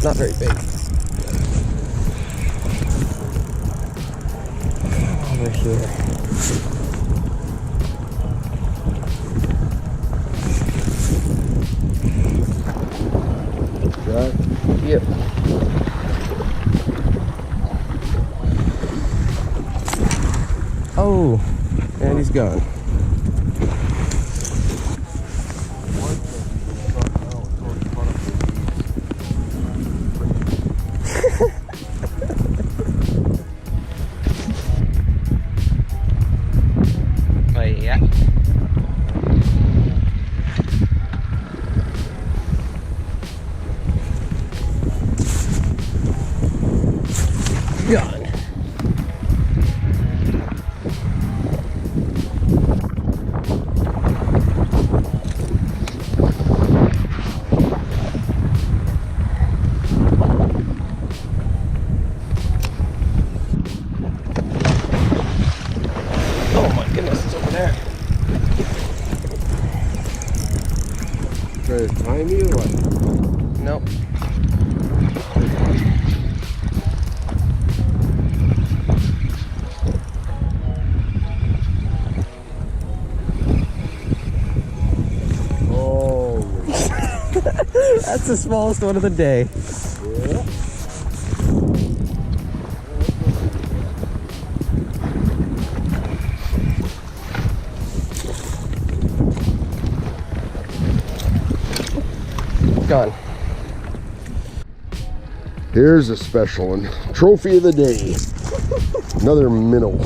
Not very big. Over here. Right? Yep. Oh, and he's gone. Oh yeah. Gone. Oh my goodness, it's over there. Try to time you or what? Nope. Oh, That's the smallest one of the day. yeah. Gone. Here's a special one. Trophy of the day. Another minnow.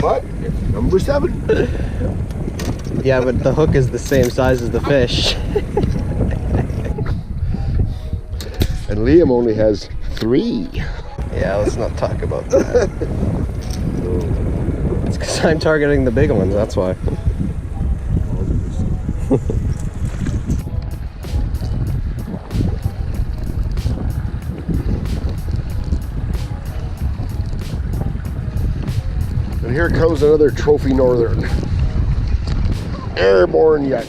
But it's number 7. Yeah, but the hook is the same size as the fish. And Liam only has 3. Yeah, let's not talk about that. It's because I'm targeting the big ones, that's why. And here comes another trophy northern. Airborne yet.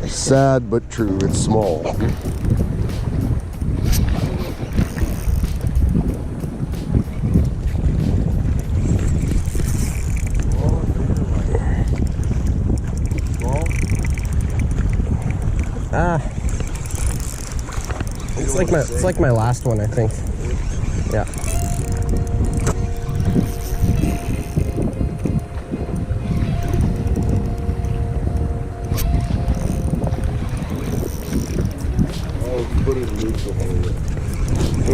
Sad but true, it's small. Ah. It's like my last one, I think. Yeah. Put it in neutral.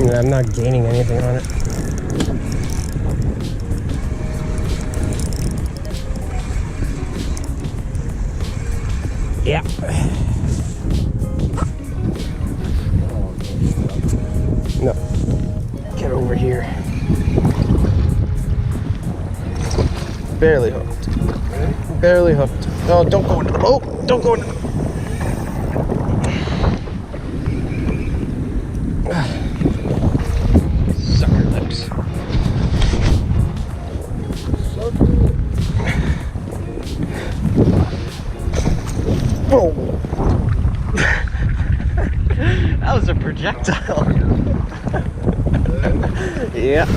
Yeah, I'm not gaining anything on it. Yeah. No. Get over here. Barely hooked. Barely hooked. Oh, don't go into the boat. Don't go into the sucker lips. Whoa. That was a projectile. Yeah.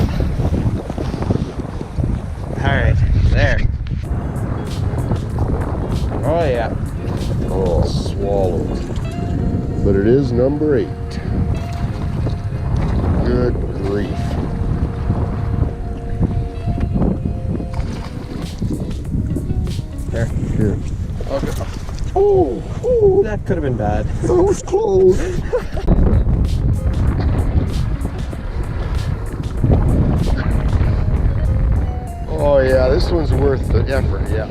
Alright, there. Oh yeah. Oh, swallowed. But it is number 8. Good grief. There. Here. Okay. Oh, ooh, that could have been bad. That was close. Oh yeah, this one's worth the effort, yeah.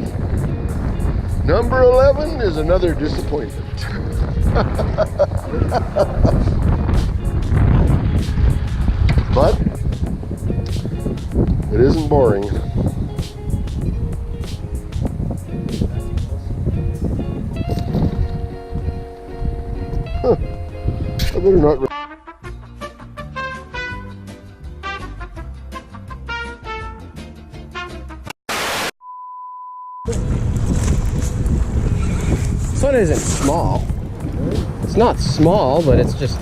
Number 11 is another disappointment. But it isn't boring. Huh. I better not. one isn't small. It's not small, but it's just...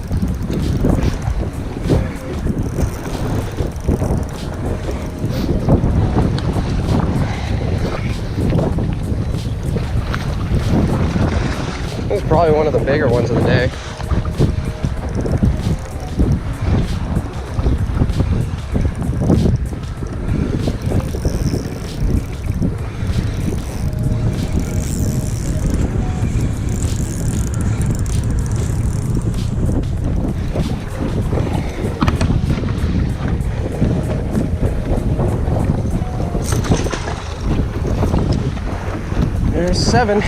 It's probably one of the bigger ones of the day. There's 7.